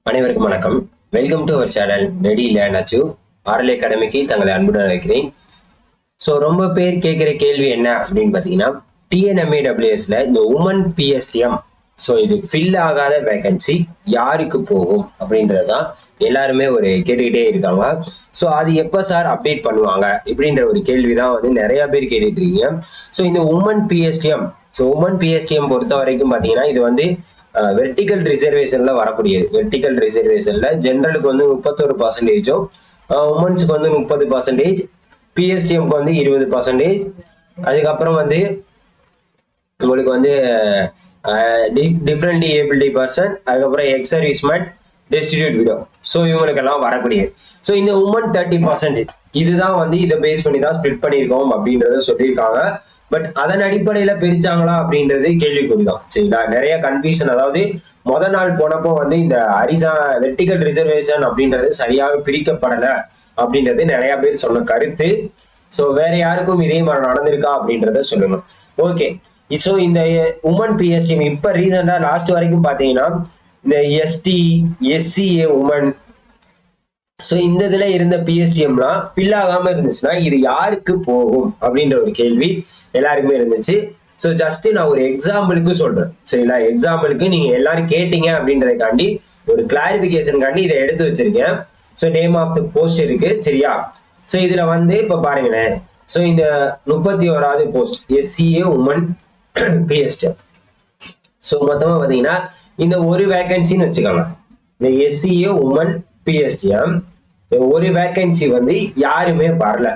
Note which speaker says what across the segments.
Speaker 1: அனைவருக்கும் வணக்கம். Welcome to our channel ready learn achieve RL அகாடமிக்கு தங்களை அன்புடன் அழைக்கிறேன். ஸோ ரொம்ப பேர் கேட்குற கேள்வி என்ன அப்படின்னு பார்த்தீங்கன்னா, டிஎன்எம்ஏடபிள்யூஎஸ்ல இந்த உமன் பிஎஸ்டிஎம் ஸோ இது ஃபில் ஆகாத வேகன்சி யாருக்கு போகும் அப்படின்றது தான் எல்லாருமே கேட்டுக்கிட்டே இருக்காங்க. ஸோ அது எப்போ சார் அப்டேட் பண்ணுவாங்க இப்படின்ற ஒரு கேள்வி தான் நிறைய பேர் கேட்டுட்டு இருக்கீங்க. ஸோ இந்த உமன் பிஎஸ்டிஎம் பொறுத்த வரைக்கும் பார்த்தீங்கன்னா இது வெர்டிகல் ரிசர்வேஷன்ல வரக்கூடியது. வெர்டிகல் ரிசர்வேஷன்ல ஜெனரலுக்கு 31%, உமன்ஸுக்கு 30%, பிஎஸ்டிஎம்க்கு 20%, அதுக்கப்புறம் உங்களுக்கு டிஃப்ரெண்ட் ஏபிலிட்டி பர்சன், அதுக்கப்புறம் X serviceman, destitute widow, so இவங்களுக்கெல்லாம் வரக்கூடிய ஸோ இந்த உமன் 30% இதுதான் இதை பேஸ் பண்ணி தான் ஸ்பிளிட் பண்ணியிருக்கோம் அப்படின்றத சொல்லியிருக்காங்க. பட் அதன் அடிப்படையில பிரிச்சாங்களா அப்படின்றது கேள்விக்குறிதான். சரிங்களா, நிறைய கன்ஃபியூஷன். அதாவது நாள் போனப்போ இந்த வெர்டிகல் ரிசர்வேஷன் அப்படின்றது சரியாக பிரிக்கப்படலை அப்படின்றது நிறைய பேர் சொன்ன கருத்து. ஸோ வேற யாருக்கும் இதே மாதிரி நடந்திருக்கா அப்படின்றத சொல்லணும். ஓகே, ஸோ இந்த உமன் பிஎஸ்டிஎம் இப்ப ரீசெண்டா லாஸ்ட் வரைக்கும் பாத்தீங்கன்னா இந்த எஸ்டி, எஸ்சிஏ உமன், ஸோ இந்த இதுல இருந்த பிஎஸ்டிஎம்லாம் ஃபில் ஆகாம இருந்துச்சுன்னா இது யாருக்கு போகும் அப்படின்ற ஒரு கேள்வி எல்லாருக்குமே இருந்துச்சு. ஸோ ஜஸ்ட் நான் ஒரு எக்ஸாம்பிளுக்கு சொல்றேன். சரிங்களா, எக்ஸாம்பிளுக்கு நீங்க எல்லாரும் கேட்டீங்க அப்படின்றதுக்காண்டி ஒரு கிளாரிபிகேஷனுக்காண்டி இதை எடுத்து வச்சிருக்கேன். So name of the post இருக்கு. சரியா, ஸோ இதுல இப்ப பாருங்களேன். ஸோ இந்த 31வது post SCA woman PSTM. So மொத்தமா பாத்தீங்கன்னா இந்த ஒரு வேகன்சின்னு வச்சுக்கோங்க. இந்த எஸ்சிஏ உமன் பிஎஸ்டிஎம் ஒரு வேகன்சி யாருமே வரல.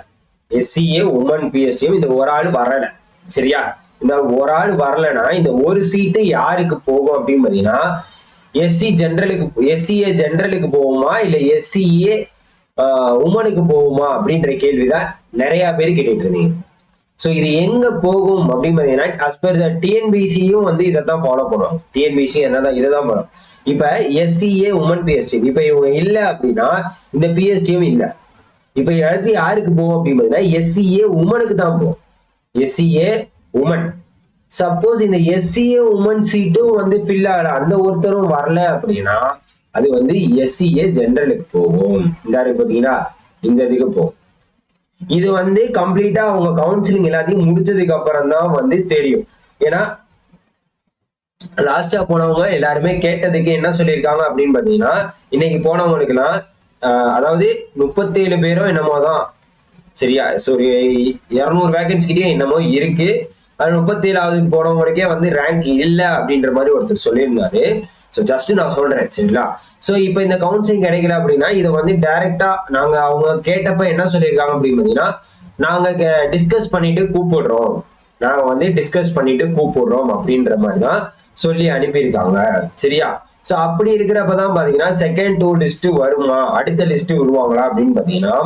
Speaker 1: எஸ்சிஏ உமன் பிஎஸ்டிஎம் இந்த ஒரு ஆள் வரல. சரியா, இந்த ஒரு ஆள் வரலன்னா இந்த ஒரு சீட்டு யாருக்கு போகும் அப்படின்னு பாத்தீங்கன்னா எஸ்சிஏ ஜெனரலுக்கு போகுமா இல்ல எஸ்சிஏ உமனுக்கு போகுமா அப்படின்ற கேள்விதான் நிறைய பேர் கேட்டுட்டு இருந்தீங்க. ஸோ இது எங்க போகும் அப்படின்னு பாத்தீங்கன்னா அஸ் பர் த டிஎன்பிசியும் இதைத்தான் ஃபாலோ பண்ணுவாங்க. டிஎன்பிசி என்னதான் இதைதான் பண்ணும். இப்ப எஸ்சிஏ உமன் பிஎஸ்டிஎம் இப்ப இவங்க இல்லை அப்படின்னா இந்த பிஎஸ்டிஎம் இல்லை. இப்ப அடுத்து யாருக்கு போகும் அப்படின்னு பாத்தீங்கன்னா எஸ்சிஏ உமனுக்கு தான் போகும். SCA woman. சப்போஸ் இந்த எஸ்சிஏ உமன் சீட்டும் ஃபில் ஆகல, அந்த ஒருத்தரும் வரல அப்படின்னா அது எஸ்சிஏ ஜெனரலுக்கு போகும். இந்த பாத்தீங்கன்னா இந்த இதுக்கு போகும். இது கம்ப்ளீட்டா அவங்க கவுன்சிலிங் எல்லாத்தையும் முடிச்சதுக்கு அப்புறம் தான் தெரியும். ஏன்னா லாஸ்டா போனவங்க எல்லாருமே கேட்டதுக்கு என்ன சொல்லியிருக்காங்க அப்படின்னு பாத்தீங்கன்னா இன்னைக்கு போனவங்களுக்கு எல்லாம் அதாவது 37 பேரும் என்னமோதான். சரியா, ஸோ 200 வேகன்சி கிட்டே என்னமோ இருக்கு. அது 37வது போனவங்களுக்கே ரேங்க் இல்லை அப்படின்ற மாதிரி ஒருத்தர் சொல்லியிருந்தாரு. ஸோ ஜஸ்ட் நான் சொல்றேன். சரிங்களா, ஸோ இப்போ இந்த கவுன்சிலிங் கிடைக்கல அப்படின்னா இதை டைரக்டா நாங்க அவங்க கேட்டப்ப என்ன சொல்லியிருக்காங்க அப்படின்னு பாத்தீங்கன்னா நாங்க டிஸ்கஸ் பண்ணிட்டு கூப்பிடுறோம், நாங்க டிஸ்கஸ் பண்ணிட்டு கூப்பிடுறோம் அப்படின்ற மாதிரி தான் சொல்லி அனுப்பியிருக்காங்க. சரியா, ஸோ அப்படி இருக்கிறப்பதான் பாத்தீங்கன்னா செகண்ட் 2 லிஸ்ட் வருமா, அடுத்த லிஸ்ட் விடுவாங்களா அப்படின்னு பாத்தீங்கன்னா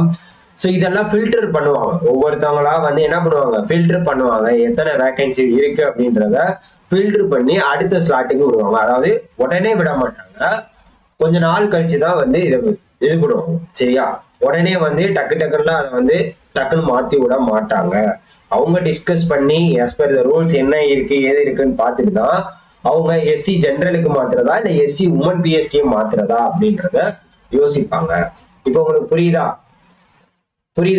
Speaker 1: ஸோ இதெல்லாம் ஃபில்டர் பண்ணுவாங்க. ஒவ்வொருத்தவங்களா என்ன பண்ணுவாங்க, ஃபில்டர் பண்ணுவாங்க. எத்தனை வேகன்சி இருக்கு அப்படின்றத ஃபில்டர் பண்ணி அடுத்த ஸ்லாட்டுக்கு விடுவாங்க. அதாவது உடனே விட மாட்டாங்க, கொஞ்ச நாள் கழிச்சுதான் இதை இது பண்ணுவாங்க. சரியா, உடனே டக்கு டக்குலாம் அதை டக்குன்னு மாத்தி விட மாட்டாங்க. அவங்க டிஸ்கஸ் பண்ணி as per the ரூல்ஸ் என்ன இருக்கு ஏது இருக்குன்னு பார்த்துட்டு தான் அவங்க எஸ்சி ஜெனரலுக்கு மாத்துறதா இல்ல எஸ்சி உமன் பிஎஸ்டிஎம் மாத்துறதா அப்படின்றத யோசிப்பாங்க. இப்போ உங்களுக்கு புரியுதா?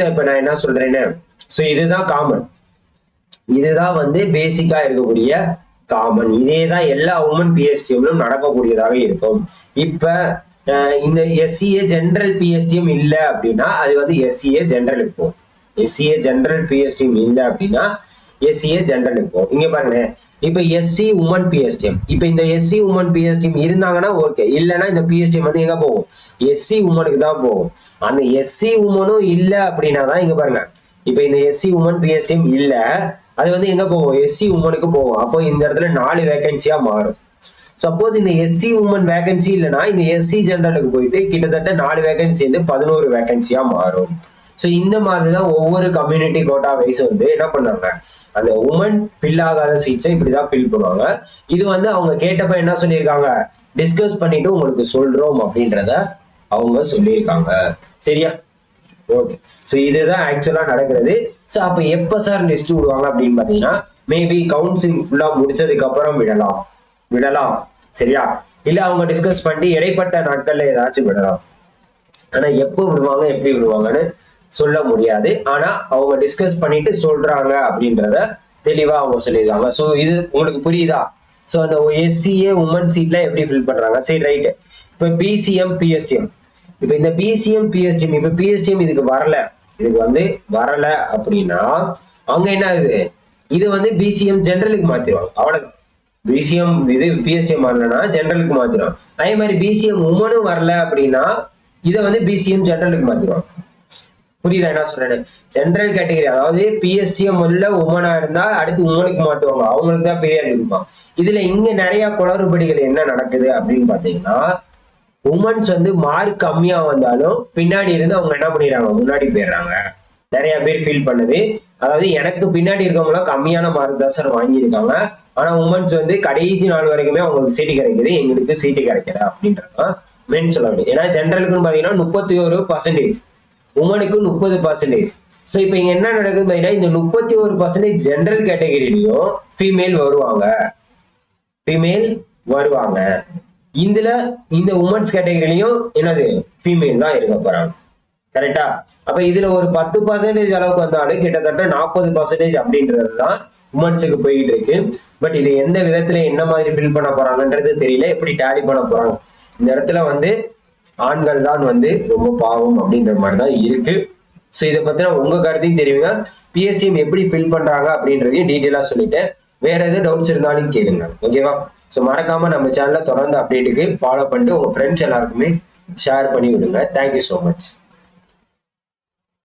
Speaker 1: இப்ப நான் என்ன சொல்றேன்னு. சோ இதுதான் காமன், இதுதான் பேசிக்கா இருக்கக்கூடிய காமன். இதேதான் எல்லா உமன் பிஎஸ்டிஎம்லும் நடக்கக்கூடியதாக இருக்கும். இப்ப இந்த எஸ்சிஏ ஜெனரல் பிஎஸ்டிஎம் இல்ல அப்படின்னா அது எஸ்சிஏ ஜெனரலுக்கு போகும். எஸ்சிஏ ஜெனரல் பிஎஸ்டிஎம் இல்ல அப்படின்னா எஸ்சிஏ ஜெனரலுக்கு போகும். இங்க பாருங்க, இப்ப எஸ்சி உமன் பிஎஸ்டிஎம், இப்ப இந்த எஸ்சி உமன் பிஎஸ்டிஎம் இருந்தாங்கன்னா ஓகே, இல்லைன்னா இந்த பிஎஸ்டிஎம் எங்க போகும், எஸ்சி உமனுக்கு தான் போகும். அந்த எஸ்சி உமனும் இல்ல அப்படின்னா தான் இங்க பாருங்க, இப்ப இந்த எஸ்சி உமன் பிஎஸ்டிஎம் இல்ல, அது எங்க போகும், எஸ்சி உமனுக்கு போகும். அப்போ இந்த இடத்துல 4 வேகன்சியா மாறும். சப்போஸ் இந்த எஸ்சி உமன் வேகன்சி இல்லைன்னா இந்த எஸ்சி ஜெனரலுக்கு போயிட்டு கிட்டத்தட்ட 4 வேகன்சி 11 வேகன்சியா மாறும். ஸோ இந்த மாதிரிதான் ஒவ்வொரு கம்யூனிட்டி கோட்டா வைஸ் என்ன பண்ணாங்க, அந்த உமன் ஃபில் ஆகாத சீட்ஸை இப்படிதான் ஃபில் பண்ணுவாங்க. இது அவங்க கேட்டப்ப என்ன சொல்லியிருக்காங்க, டிஸ்கஸ் பண்ணிட்டு உங்களுக்கு சொல்றோம் அப்படின்றத அவங்க சொல்லியிருக்காங்க. சரியா, ஓகே. ஸோ இதுதான் ஆக்சுவலா நடக்கிறது. ஸோ அப்ப எப்ப சார் லிஸ்ட் விடுவாங்க அப்படின்னு பாத்தீங்கன்னா மேபி கவுன்சிலிங் ஃபுல்லா முடிச்சதுக்கு அப்புறம் விடலாம். சரியா? இல்ல அவங்க டிஸ்கஸ் பண்ணி இடைப்பட்ட நாட்கள்ல ஏதாச்சும் விடலாம். ஆனா எப்போ விடுவாங்க எப்படி விடுவாங்கன்னு சொல்ல முடியாது. ஆனா அவங்க டிஸ்கஸ் பண்ணிட்டு சொல்றாங்க அப்படின்றத தெளிவா அவங்க சொல்லியிருக்காங்க. ஸோ இது உங்களுக்கு புரியுதா? ஸோ அந்த எஸ்சிஏ உமன் சீட்ல எப்படி ஃபில் பண்றாங்க? சரி ரைட்டு. இப்போ பிசிஎம் பிஎஸ்டிஎம், இப்போ இந்த பிசிஎம் பிஎஸ்டிஎம், இப்போ பிஎஸ்டிஎம் இதுக்கு வரல, இதுக்கு வரல அப்படின்னா அவங்க என்ன ஆகுது, இது பிசிஎம் ஜெனரலுக்கு மாத்திடுவாங்க. அவ்வளவுதான். பிசிஎம் இது பிஎஸ்டிஎம் வரலன்னா ஜெனரலுக்கு மாத்திடுவாங்க. அதே மாதிரி பிசிஎம் உமனும் வரல அப்படின்னா இதை பிசிஎம் ஜெனரலுக்கு மாத்திடுவாங்க. புரியுதா என்ன சொல்றேன்? ஜெனரல் கேட்டகரி, அதாவது பிஎஸ்டிஎம் உள்ள உமனா இருந்தா அடுத்து உமனுக்கு மாத்துவாங்க, அவங்களுக்கு தான் பெரியார் இருப்பான். இதுல இங்க நிறைய குளறுபடிகள் என்ன நடக்குது அப்படின்னு பாத்தீங்கன்னா, உமன்ஸ் மார்க் கம்மியா வந்தாலும் பின்னாடி இருந்து அவங்க என்ன பண்ணிடுறாங்க, முன்னாடி போயிடுறாங்க. நிறைய பேர் ஃபீல் பண்ணுது. அதாவது எனக்கு பின்னாடி இருக்கவங்க கம்மியான மார்க் தான் சார் வாங்கியிருக்காங்க, ஆனா உமன்ஸ் கடைசி நாள் வரைக்குமே அவங்களுக்கு சீட்டு கிடைக்குது, எங்களுக்கு சீட்டு கிடைக்கல அப்படின்றதான் மெயின் சொல்ல வேண்டியது. ஏன்னா ஜெனரலுக்குன்னு பாத்தீங்கன்னா 31%, உமனுக்கு 30%. ஸோ இப்போ இங்க என்ன நடக்குது பாத்தீங்கன்னா, இந்த 31% ஜெனரல் கேட்டகரியிலையும் ஃபீமேல் வருவாங்க. இதுல இந்த உமன்ஸ் கேட்டகரியிலையும் என்னது ஃபீமேல் தான் இருக்க போறாங்க. கரெக்டா? அப்ப இதுல ஒரு 10% அளவுக்கு வந்தாலும் கிட்டத்தட்ட 40% அப்படின்றது தான் உமன்ஸுக்கு போயிட்டு இருக்கு. பட் இது எந்த விதத்துல என்ன மாதிரி ஃபில் பண்ண போறாங்கன்றது தெரியல, எப்படி டேலி பண்ண போறாங்க. இந்த இடத்துல ஆண்கள் தான் ரொம்ப பாவம் அப்படின்ற மாதிரி தான் இருக்கு. ஸோ இதை பத்தின உங்க கருத்தையும் தெரியுங்க. பிஎஸ்டிஎம் எப்படி ஃபில் பண்றாங்க அப்படின்றதையும் டீட்டெயிலா சொல்லிட்டேன். வேற எதுவும் டவுட்ஸ் இருந்தாலும் கேளுங்க. ஓகேவா? ஸோ மறக்காம நம்ம சேனலை தொடர்ந்து அப்டேட்டுக்கு ஃபாலோ பண்ணிட்டு உங்க ஃப்ரெண்ட்ஸ் எல்லாருக்குமே ஷேர் பண்ணி விடுங்க. Thank you so much.